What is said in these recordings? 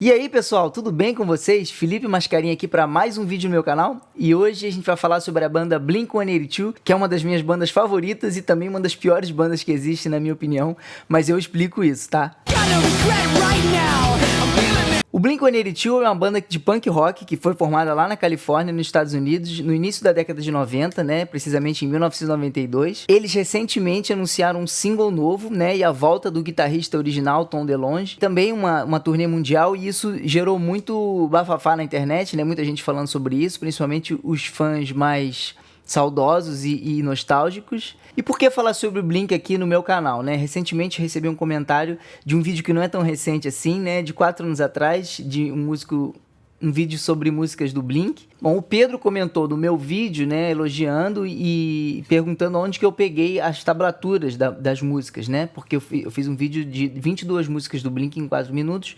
E aí pessoal, tudo bem com vocês? Felipe Mascarinha aqui para mais um vídeo no meu canal. E hoje a gente vai falar sobre a banda Blink-182, que é uma das minhas bandas favoritas e também uma das piores bandas que existe, na minha opinião. Mas eu explico isso, tá? O Blink-182 é uma banda de punk rock que foi formada lá na Califórnia, nos Estados Unidos, no início da década de 90, né? Precisamente em 1992. Eles recentemente anunciaram um single novo, né? E a volta do guitarrista original, Tom DeLonge. Também uma turnê mundial, e isso gerou muito bafafá na internet, né? Muita gente falando sobre isso, principalmente os fãs mais saudosos e nostálgicos. E por que falar sobre o Blink aqui no meu canal, né? Recentemente recebi um comentário de um vídeo que não é tão recente assim, né? De 4 anos atrás, de um vídeo sobre músicas do Blink. Bom, o Pedro comentou do meu vídeo, né, elogiando e perguntando onde que eu peguei as tablaturas das músicas, né? Porque eu fiz um vídeo de 22 músicas do Blink em 4 minutos.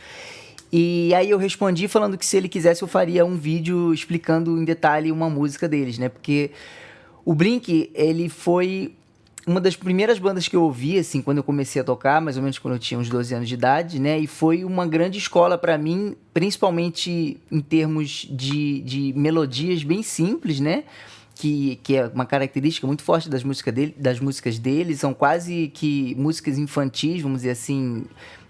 E aí eu respondi falando que se ele quisesse eu faria um vídeo explicando em detalhe uma música deles, né? Porque o Blink, ele foi uma das primeiras bandas que eu ouvi, assim, quando eu comecei a tocar, mais ou menos quando eu tinha uns 12 anos de idade, né? E foi uma grande escola para mim, principalmente em termos de melodias bem simples, né? Que é uma característica muito forte das músicas deles, são quase que músicas infantis, vamos dizer assim,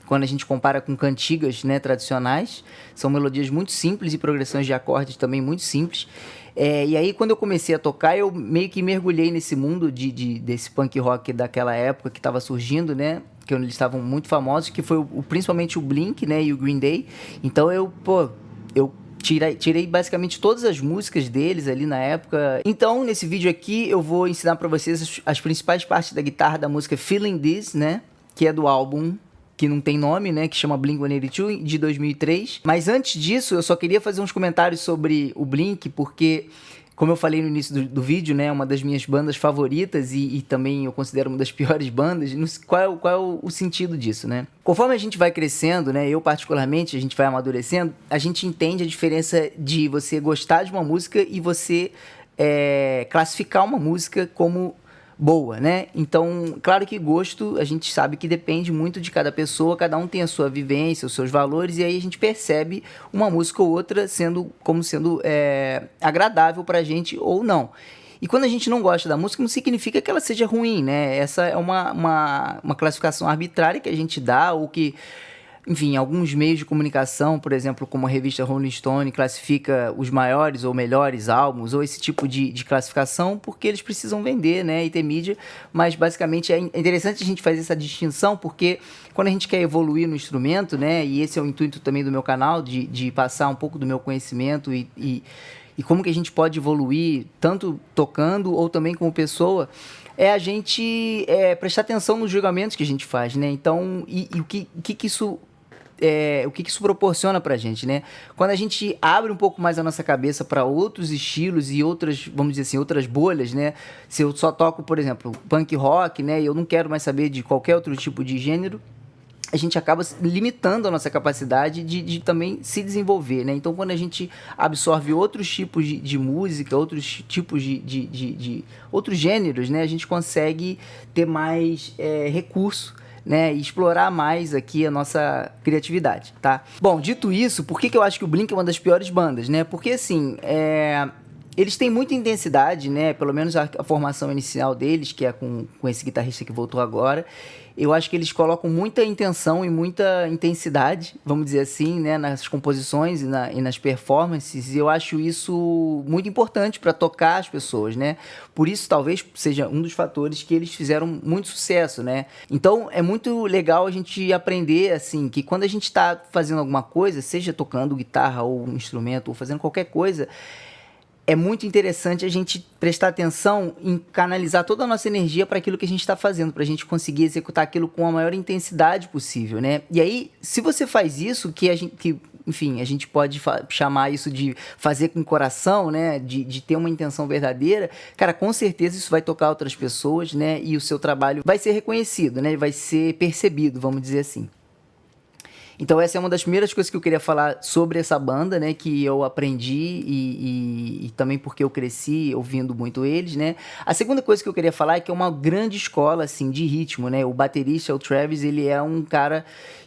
quando a gente compara com cantigas, né, tradicionais. São melodias muito simples e progressões de acordes também muito simples. E aí, quando eu comecei a tocar, eu meio que mergulhei nesse mundo desse punk rock daquela época que estava surgindo, né? Que eles estavam muito famosos, que foi principalmente o Blink, né? E o Green Day. Então eu tirei basicamente todas as músicas deles ali na época. Então, nesse vídeo aqui, eu vou ensinar para vocês as principais partes da guitarra da música Feeling This, né? Que é do álbum que não tem nome, né, que chama Blink-182, de 2003. Mas antes disso, eu só queria fazer uns comentários sobre o Blink, porque, como eu falei no início do vídeo, né, é uma das minhas bandas favoritas e também eu considero uma das piores bandas. Qual é o sentido disso, né? Conforme a gente vai crescendo, né, eu particularmente, a gente vai amadurecendo, a gente entende a diferença de você gostar de uma música e você classificar uma música como boa, né? Então, claro que gosto, a gente sabe que depende muito de cada pessoa, cada um tem a sua vivência, os seus valores, e aí a gente percebe uma música ou outra sendo agradável pra gente ou não. E quando a gente não gosta da música, não significa que ela seja ruim, né? Essa é uma classificação arbitrária que a gente dá, ou que, enfim, alguns meios de comunicação, por exemplo, como a revista Rolling Stone, classifica os maiores ou melhores álbuns, ou esse tipo de classificação, porque eles precisam vender, né, e ter mídia. Mas basicamente é interessante a gente fazer essa distinção, porque quando a gente quer evoluir no instrumento, né, e esse é o intuito também do meu canal, de passar um pouco do meu conhecimento e como que a gente pode evoluir, tanto tocando ou também como pessoa, é a gente prestar atenção nos julgamentos que a gente faz, né? Então, o que isso proporciona pra gente, né? Quando a gente abre um pouco mais a nossa cabeça para outros estilos e outras, vamos dizer assim, outras bolhas, né? Se eu só toco, por exemplo, punk rock, né? E eu não quero mais saber de qualquer outro tipo de gênero, a gente acaba limitando a nossa capacidade de também se desenvolver, né? Então, quando a gente absorve outros tipos de música, outros tipos de outros gêneros, né? A gente consegue ter mais recurso, né, e explorar mais aqui a nossa criatividade, tá? Bom, dito isso, por que eu acho que o Blink é uma das piores bandas, né? Porque, assim, eles têm muita intensidade, né? Pelo menos a formação inicial deles, que é com esse guitarrista que voltou agora. Eu acho que eles colocam muita intenção e muita intensidade, vamos dizer assim, né, nas composições e nas performances, e eu acho isso muito importante para tocar as pessoas, né? Por isso, talvez seja um dos fatores que eles fizeram muito sucesso, né? Então, é muito legal a gente aprender, assim, que quando a gente está fazendo alguma coisa, seja tocando guitarra ou um instrumento, ou fazendo qualquer coisa, é muito interessante a gente prestar atenção em canalizar toda a nossa energia para aquilo que a gente está fazendo, para a gente conseguir executar aquilo com a maior intensidade possível, né? E aí, se você faz isso, enfim, a gente pode chamar isso de fazer com o coração, né? De ter uma intenção verdadeira, cara, com certeza isso vai tocar outras pessoas, né? E o seu trabalho vai ser reconhecido, né? Vai ser percebido, vamos dizer assim. Então essa é uma das primeiras coisas que eu queria falar sobre essa banda, né, que eu aprendi e também porque eu cresci ouvindo muito eles, né. A segunda coisa que eu queria falar é que é uma grande escola, assim, de ritmo, né. O baterista, o Travis, ele é um cara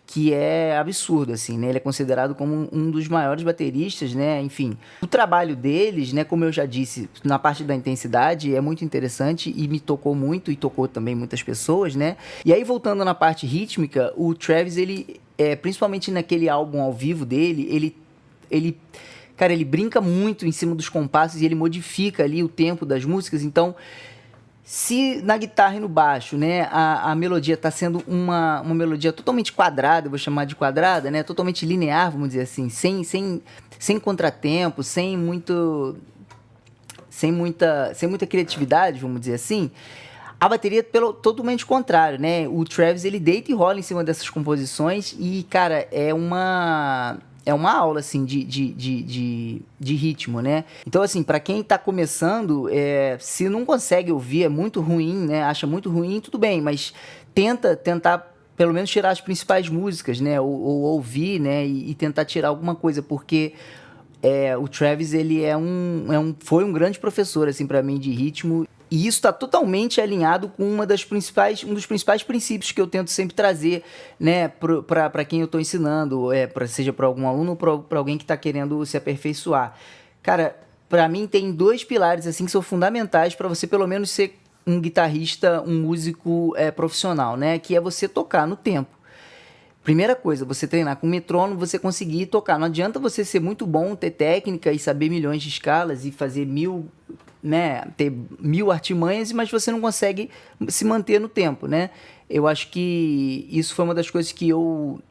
que é absurdo, assim, né? Ele é considerado como um dos maiores bateristas, né? Enfim, o trabalho deles, né? Como eu já disse, na parte da intensidade é muito interessante e me tocou muito e tocou também muitas pessoas, né? E aí, voltando na parte rítmica, o Travis, ele, principalmente naquele álbum ao vivo dele, cara, ele brinca muito em cima dos compassos e ele modifica ali o tempo das músicas. Então, se na guitarra e no baixo, né, a melodia está sendo uma melodia totalmente quadrada, eu vou chamar de quadrada, né, totalmente linear, vamos dizer assim, sem contratempo, sem muita criatividade, vamos dizer assim, a bateria é totalmente contrário, né? O Travis, ele deita e rola em cima dessas composições e, cara, é uma aula, assim, de ritmo, né? Então, assim, pra quem tá começando, se não consegue ouvir, é muito ruim, né? Acha muito ruim, tudo bem, mas tentar pelo menos tirar as principais músicas, né? Ou ouvir, né? E tentar tirar alguma coisa, porque o Travis, ele foi um grande professor, assim, pra mim, de ritmo. E isso está totalmente alinhado com um dos principais princípios que eu tento sempre trazer, né, para quem eu estou ensinando, seja para algum aluno ou para alguém que está querendo se aperfeiçoar. Cara, para mim tem 2 pilares assim que são fundamentais para você pelo menos ser um guitarrista, um músico profissional, né, que é você tocar no tempo. Primeira coisa, você treinar com metrônomo, você conseguir tocar. Não adianta você ser muito bom, ter técnica e saber milhões de escalas e fazer ter 1000 artimanhas, mas você não consegue se manter no tempo, né? Eu acho que isso foi uma das coisas que eu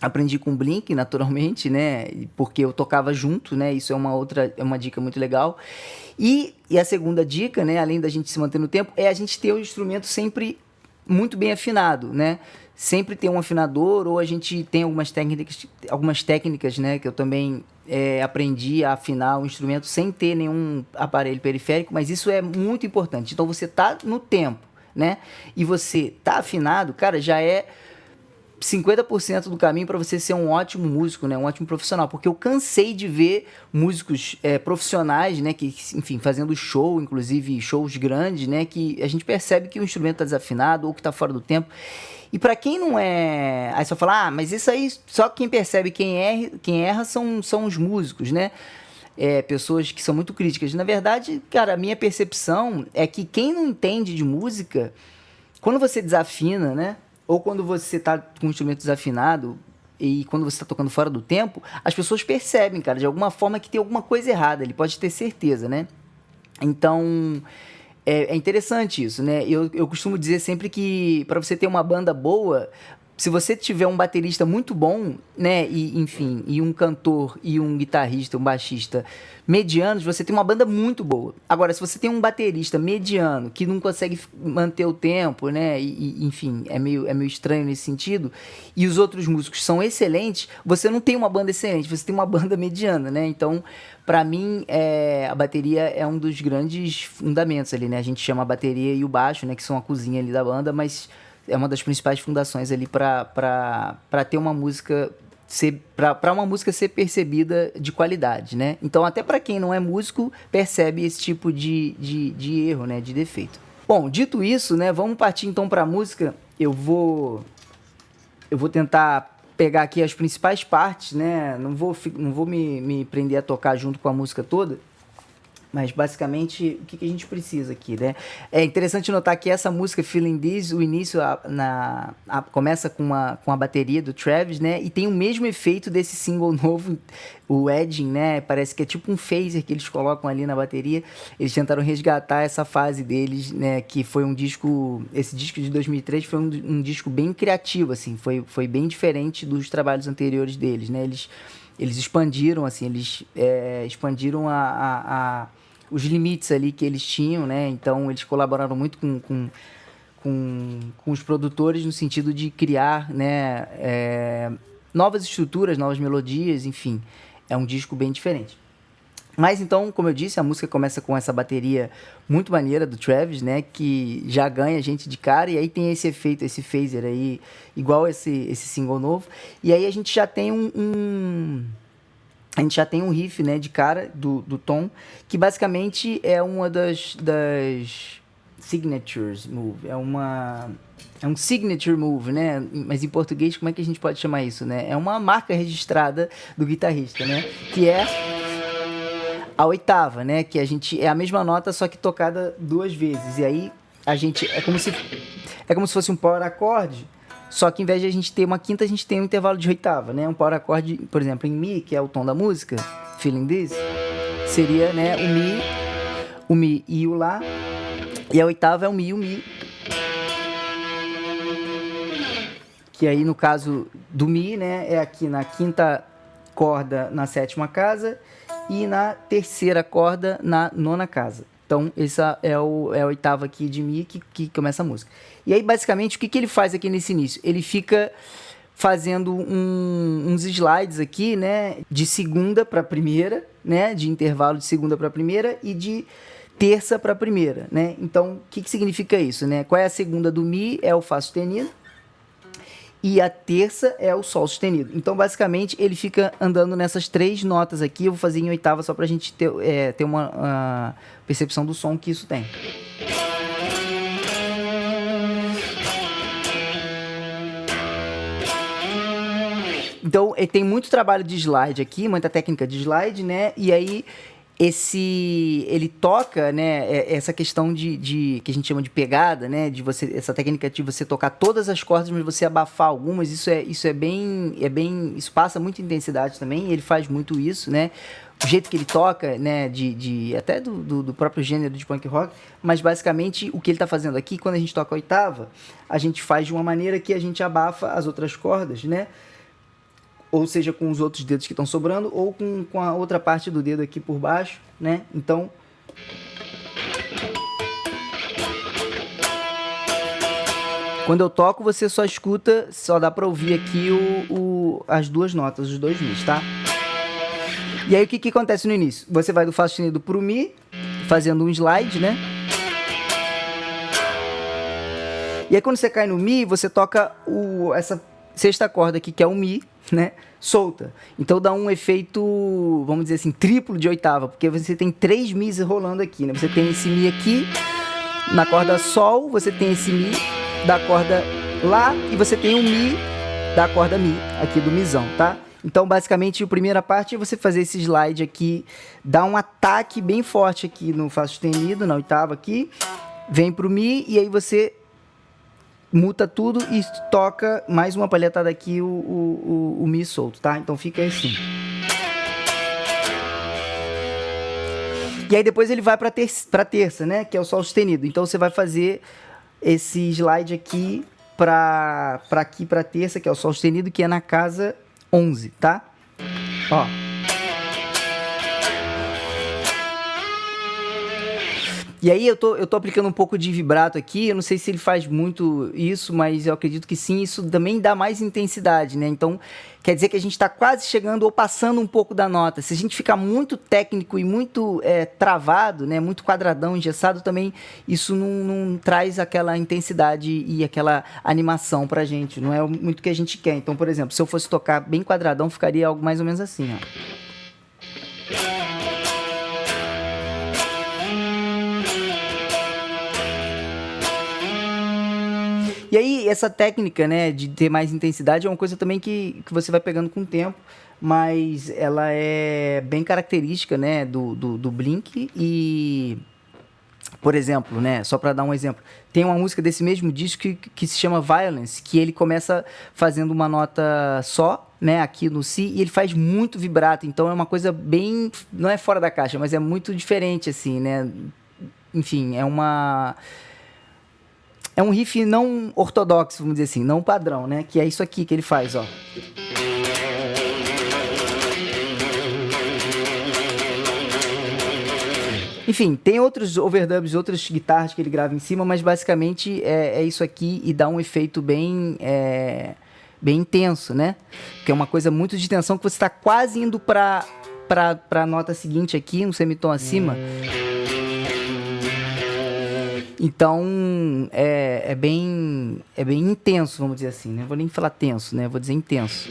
aprendi com o Blink, naturalmente, né? Porque eu tocava junto, né? Isso é uma dica muito legal. E a segunda dica, né? Além da gente se manter no tempo, é a gente ter o instrumento sempre muito bem afinado, né? Sempre ter um afinador, ou a gente tem algumas técnicas, né? Que eu também aprendi a afinar o instrumento sem ter nenhum aparelho periférico, mas isso é muito importante. Então você tá no tempo, né? E você tá afinado, cara, já é 50% do caminho para você ser um ótimo músico, né? Um ótimo profissional, porque eu cansei de ver músicos profissionais, né? Que, enfim, fazendo show, inclusive shows grandes, né? Que a gente percebe que o instrumento está desafinado ou que está fora do tempo. E para quem não é... Aí só fala, mas isso aí só quem percebe, quem erra são os músicos, né? Pessoas que são muito críticas. Na verdade, cara, a minha percepção é que quem não entende de música, quando você desafina, né? Ou quando você tá com o instrumento desafinado e quando você tá tocando fora do tempo, as pessoas percebem, cara, de alguma forma que tem alguma coisa errada. Ele pode ter certeza, né? Então, é interessante isso, né? Eu costumo dizer sempre que para você ter uma banda boa, se você tiver um baterista muito bom, né, e enfim, e um cantor e um guitarrista, um baixista medianos, você tem uma banda muito boa. Agora, se você tem um baterista mediano que não consegue manter o tempo, né, enfim, é meio estranho nesse sentido, e os outros músicos são excelentes, você não tem uma banda excelente, você tem uma banda mediana, né? Então, para mim, a bateria é um dos grandes fundamentos ali, né? A gente chama a bateria e o baixo, né, que são a cozinha ali da banda, mas é uma das principais fundações ali para ter uma música para uma música ser percebida de qualidade, né? Então, até para quem não é músico, percebe esse tipo de erro, né? De defeito. Bom, dito isso, né? Vamos partir então para a música. Eu vou tentar pegar aqui as principais partes, né? Não vou me prender a tocar junto com a música toda. Mas, basicamente, o que a gente precisa aqui, né? É interessante notar que essa música, Feeling This, o início começa com a bateria do Travis, né? E tem o mesmo efeito desse single novo, o Edging, né? Parece que é tipo um phaser que eles colocam ali na bateria. Eles tentaram resgatar essa fase deles, né? Que foi um disco... Esse disco de 2003 foi um disco bem criativo, assim. Foi bem diferente dos trabalhos anteriores deles, né? Eles expandiram, assim, expandiram os limites ali que eles tinham, né? Então, eles colaboraram muito com os produtores no sentido de criar, né, novas estruturas, novas melodias, enfim. É um disco bem diferente. Mas, então, como eu disse, a música começa com essa bateria muito maneira do Travis, né? Que já ganha a gente de cara. E aí tem esse efeito, esse phaser aí, igual esse single novo. E aí a gente já tem a gente já tem um riff, né, de cara do Tom, que basicamente é uma das signatures move, é um signature move, né? Mas em português, como é que a gente pode chamar isso, né? É uma marca registrada do guitarrista, né? Que é a oitava, né? Que a gente é a mesma nota, só que tocada 2 vezes. E aí a gente é como se fosse um power acorde, só que em vez de a gente ter uma quinta, a gente tem um intervalo de oitava, né? Um power acorde, por exemplo, em mi, que é o tom da música, Feeling This, seria, né, o mi e o lá, e a oitava é o mi e o mi. Que aí no caso do mi, né, é aqui na quinta corda na sétima casa e na terceira corda na nona casa. Então, essa é a oitava aqui de mi que começa a música. E aí, basicamente, o que ele faz aqui nesse início? Ele fica fazendo uns slides aqui, né, de segunda para primeira, né, de intervalo de segunda para primeira e de terça para primeira, né? Então, o que significa isso, né? Qual é a segunda do mi? É o fá sustenido. E a terça é o sol sustenido. Então, basicamente, ele fica andando nessas 3 notas aqui. Eu vou fazer em oitava só pra gente ter uma percepção do som que isso tem. Então, tem muito trabalho de slide aqui, muita técnica de slide, né? E aí ele toca, né, essa questão de que a gente chama de pegada, né, de você, essa técnica de você tocar todas as cordas, mas você abafar algumas, isso passa muita intensidade também, e ele faz muito isso, né, o jeito que ele toca, né, até do próprio gênero de punk rock, mas basicamente o que ele está fazendo aqui, quando a gente toca a oitava, a gente faz de uma maneira que a gente abafa as outras cordas, né, ou seja, com os outros dedos que estão sobrando, ou com a outra parte do dedo aqui por baixo, né? Então, quando eu toco, você só escuta, só dá para ouvir aqui as 2 notas, os 2 mis, tá? E aí, o que acontece no início? Você vai do fá sustenido pro mi, fazendo um slide, né? E aí, quando você cai no mi, você toca essa sexta corda aqui, que é o mi, né, solta. Então dá um efeito, vamos dizer assim, triplo de oitava, porque você tem 3 mis rolando aqui, né? Você tem esse mi aqui na corda sol, você tem esse mi da corda lá e você tem o mi da corda mi aqui do mizão, tá? Então, basicamente, a primeira parte é você fazer esse slide aqui, dar um ataque bem forte aqui no fá sustenido, na oitava aqui, vem pro mi e aí você muta tudo e toca mais uma palhetada aqui, o mi solto, tá? Então fica assim. E aí depois ele vai pra terça, né? Que é o sol sustenido. Então você vai fazer esse slide aqui pra terça, que é o sol sustenido, que é na casa 11, tá? Ó. E aí eu tô aplicando um pouco de vibrato aqui, eu não sei se ele faz muito isso, mas eu acredito que sim, isso também dá mais intensidade, né? Então, quer dizer que a gente está quase chegando ou passando um pouco da nota. Se a gente ficar muito técnico e muito travado, né? Muito quadradão, engessado, também isso não traz aquela intensidade e aquela animação pra gente, não é muito o que a gente quer. Então, por exemplo, se eu fosse tocar bem quadradão, ficaria algo mais ou menos assim, ó. E aí, essa técnica, né, de ter mais intensidade é uma coisa também que você vai pegando com o tempo, mas ela é bem característica, né, do Blink e, por exemplo, né, só para dar um exemplo, tem uma música desse mesmo disco que se chama Violence, que ele começa fazendo uma nota só, né, aqui no Si, e ele faz muito vibrato, então é uma coisa bem, não é fora da caixa, mas é muito diferente, assim, né, enfim, é um riff não ortodoxo, vamos dizer assim, não padrão, né? Que é isso aqui que ele faz, ó. Enfim, tem outros overdubs, outras guitarras que ele grava em cima, mas basicamente é isso aqui e dá um efeito bem intenso, né? Que é uma coisa muito de tensão que você está quase indo pra nota seguinte aqui, um semitom acima. Então, é bem intenso, vamos dizer assim, né? Não vou nem falar tenso, né? Vou dizer intenso.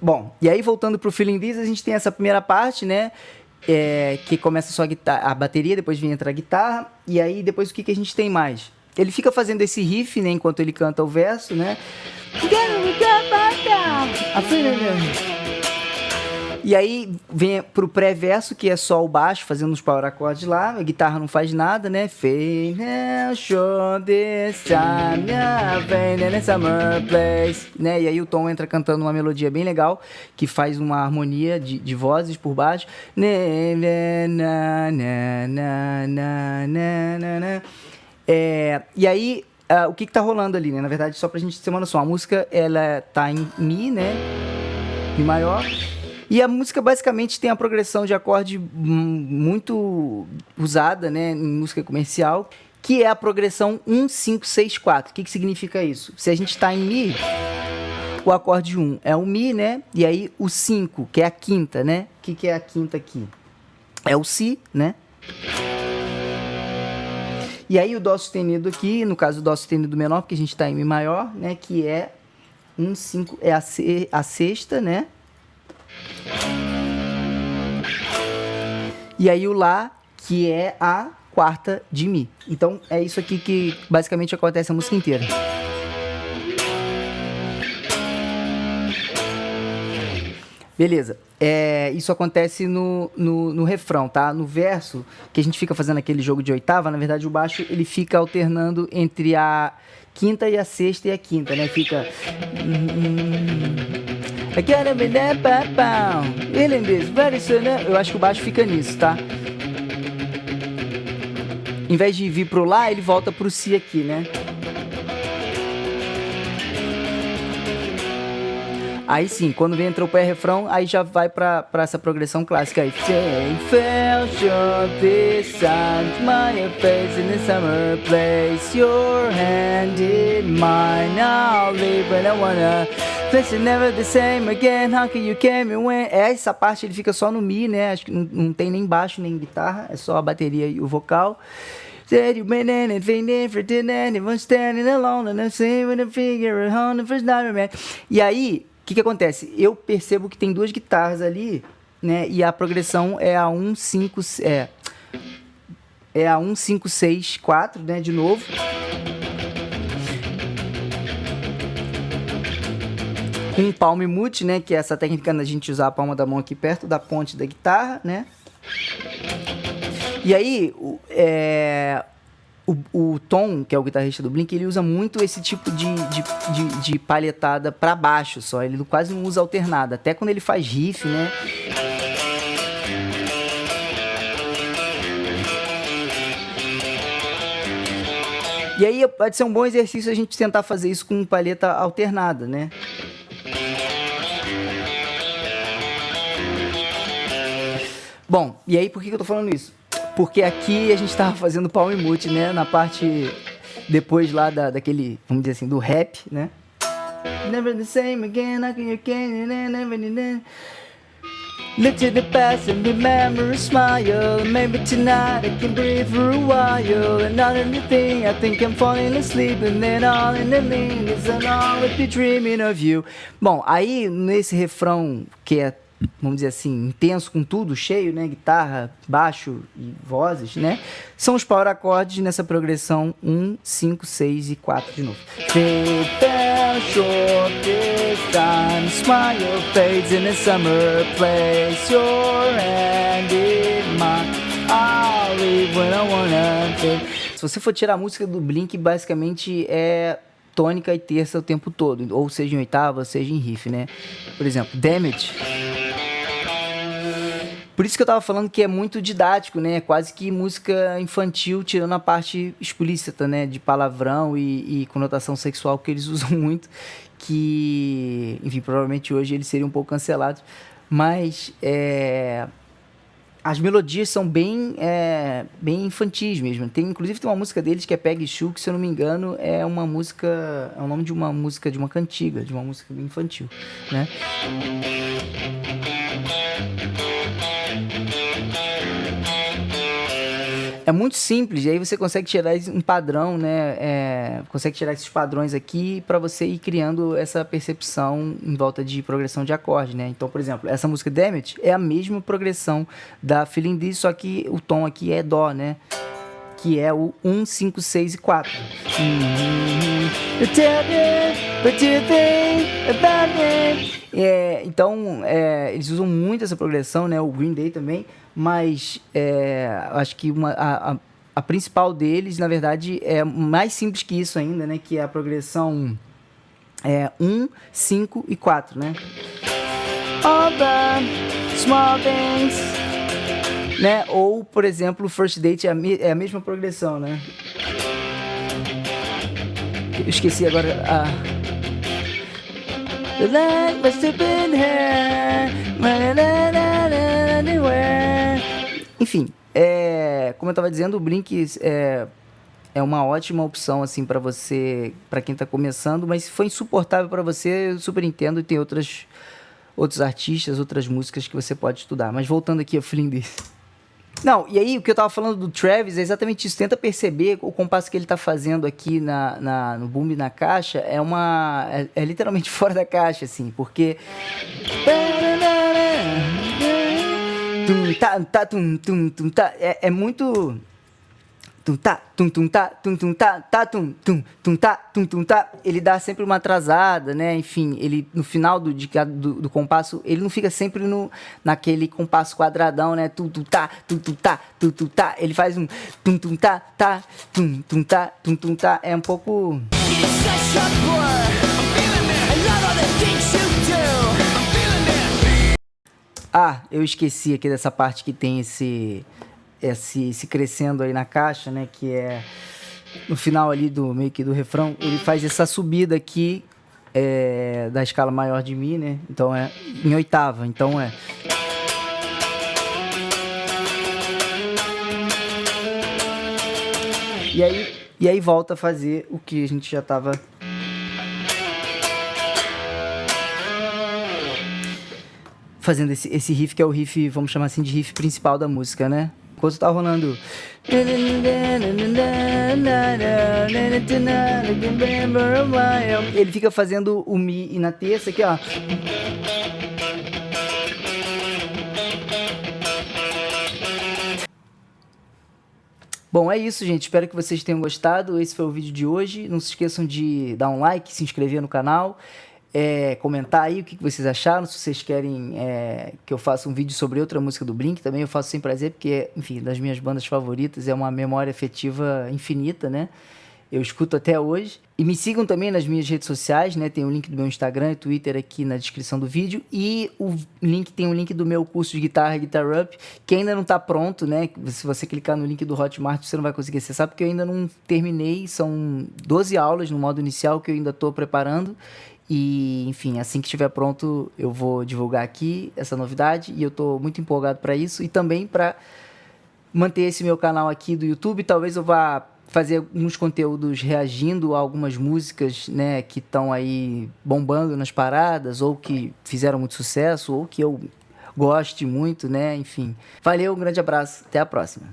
Bom, e aí voltando pro Feeling This, a gente tem essa primeira parte, né? Que começa só a bateria, depois vem entrar a guitarra, e aí depois o que a gente tem mais? Ele fica fazendo esse riff, né, enquanto ele canta o verso, né? E aí vem pro pré-verso, que é só o baixo fazendo os power acordes lá, a guitarra não faz nada, né? Né? E aí o Tom entra cantando uma melodia bem legal, que faz uma harmonia de vozes por baixo. E aí, o que tá rolando ali, né? Na verdade, só pra gente ter uma noção, a música, ela tá em Mi, né? Mi maior. E a música basicamente tem a progressão de acorde muito usada, né, em música comercial, que é a progressão 1, 5, 6, 4. O que significa isso? Se a gente está em Mi, o acorde 1 é o Mi, né? E aí o 5, que é a quinta, né? O que é a quinta aqui? É o Si, né? E aí o Dó sustenido aqui, no caso o Dó sustenido menor, porque a gente está em Mi maior, né? Que é 1, 5, é a sexta, né? E aí o Lá, que é a quarta de Mi. Então é isso aqui que basicamente acontece a música inteira. Beleza. Isso acontece no refrão, tá? No verso, que a gente fica fazendo aquele jogo de oitava, na verdade o baixo ele fica alternando entre a quinta e a sexta e a quinta, né? Fica... Eu acho que o baixo fica nisso, tá? Em vez de vir pro Lá, ele volta pro Si aqui, né? Aí sim, quando entra o pré-refrão, aí já vai pra essa progressão clássica aí. Essa parte ele fica só no Mi, né? Acho que não tem nem baixo nem guitarra, é só a bateria e o vocal. E aí, o que acontece? Eu percebo que tem duas guitarras ali, né? E a progressão é a 1, 5, é a 1, 5, 6, 4, né? De novo. Com palm mute, né? Que é essa técnica da gente usar a palma da mão aqui perto da ponte da guitarra, né? E aí, o Tom, que é o guitarrista do Blink, ele usa muito esse tipo de palhetada pra baixo só. Ele quase não usa alternada. Até quando ele faz riff, né? E aí pode ser um bom exercício a gente tentar fazer isso com palheta alternada, né? Bom, e aí por que eu tô falando isso? Porque aqui a gente tava fazendo palm mute, né? Na parte depois lá daquele, vamos dizer assim, do rap, né? Never the same again, how can you never. Look to the past and remember a smile. Maybe tonight I can breathe for a while. And not anything, I think I'm falling asleep. And then all in the lean is I'll always be dreaming of you. Bom, aí nesse refrão que é, vamos dizer assim, intenso com tudo, cheio, né? Guitarra, baixo e vozes, né? São os power acordes nessa progressão 1, 5, 6 e 4 de novo. Short this time, smile fades in a summer place. Your hand in mine, I'll leave when I wanna take. Se você for tirar a música do Blink, basicamente é tônica e terça o tempo todo, ou seja em oitava, seja em riff, né? Por exemplo, Damage. Por isso que eu tava falando que é muito didático, né? Quase que música infantil, tirando a parte explícita, né? De palavrão e conotação sexual que eles usam muito. Que, enfim, provavelmente hoje eles seriam um pouco cancelados. Mas as melodias são bem infantis mesmo. Inclusive tem uma música deles que é Peggy Sue, que se eu não me engano é uma música... É o nome de uma música, de uma cantiga, de uma música bem infantil, né? é muito simples, e aí você consegue tirar um padrão, né? Consegue tirar esses padrões aqui para você ir criando essa percepção em volta de progressão de acorde, né? Então, por exemplo, essa música Damn It é a mesma progressão da Feeling This, só que o tom aqui é Dó, né? Que é o 1, 5, 6 e 4. Então, eles usam muito essa progressão, né? O Green Day também, mas acho que a principal deles, na verdade, é mais simples que isso ainda, né? Que é a progressão 1, 5 e 4, né? All the small things, né? Ou, por exemplo, First Date é a mesma progressão, né? Eu esqueci agora a... Enfim, como eu estava dizendo, o Blink é uma ótima opção assim para você, para quem está começando, mas se foi insuportável para você, eu super entendo, e tem outros artistas, outras músicas que você pode estudar. Mas voltando aqui a Feeling This. Não, e aí o que eu tava falando do Travis é exatamente isso. Tenta perceber o compasso que ele tá fazendo aqui no boom e na caixa. É literalmente fora da caixa, assim, porque... É muito... Ele dá sempre uma atrasada, né? Enfim, ele no final do compasso, ele não fica sempre naquele compasso quadradão, né? Ele faz um é um pouco... Eu esqueci aqui dessa parte que tem esse crescendo aí na caixa, né, que é no final ali meio que do refrão, ele faz essa subida aqui da escala maior de Mi, né, então é em oitava, então e aí volta a fazer o que a gente já estava fazendo, esse riff que é o riff, vamos chamar assim, de riff principal da música, né? Enquanto tá rolando... Ele fica fazendo o Mi e na terça aqui, ó. Bom, é isso, gente. Espero que vocês tenham gostado. Esse foi o vídeo de hoje. Não se esqueçam de dar um like, se inscrever no canal. Comentar aí o que vocês acharam, se vocês querem que eu faça um vídeo sobre outra música do Blink, também eu faço sem prazer, porque, enfim, das minhas bandas favoritas, é uma memória afetiva infinita, né? Eu escuto até hoje. E me sigam também nas minhas redes sociais, né? Tem o link do meu Instagram e Twitter aqui na descrição do vídeo. E tem o link do meu curso de guitarra, Guitar Up, que ainda não tá pronto, né? Se você clicar no link do Hotmart, você não vai conseguir acessar, porque eu ainda não terminei. São 12 aulas no modo inicial que eu ainda tô preparando. E, enfim, assim que estiver pronto, eu vou divulgar aqui essa novidade. E eu tô muito empolgado para isso. E também para manter esse meu canal aqui do YouTube. Talvez eu vá fazer alguns conteúdos reagindo a algumas músicas, né, que estão aí bombando nas paradas, ou que fizeram muito sucesso, ou que eu goste muito, né? Enfim. Valeu, um grande abraço. Até a próxima.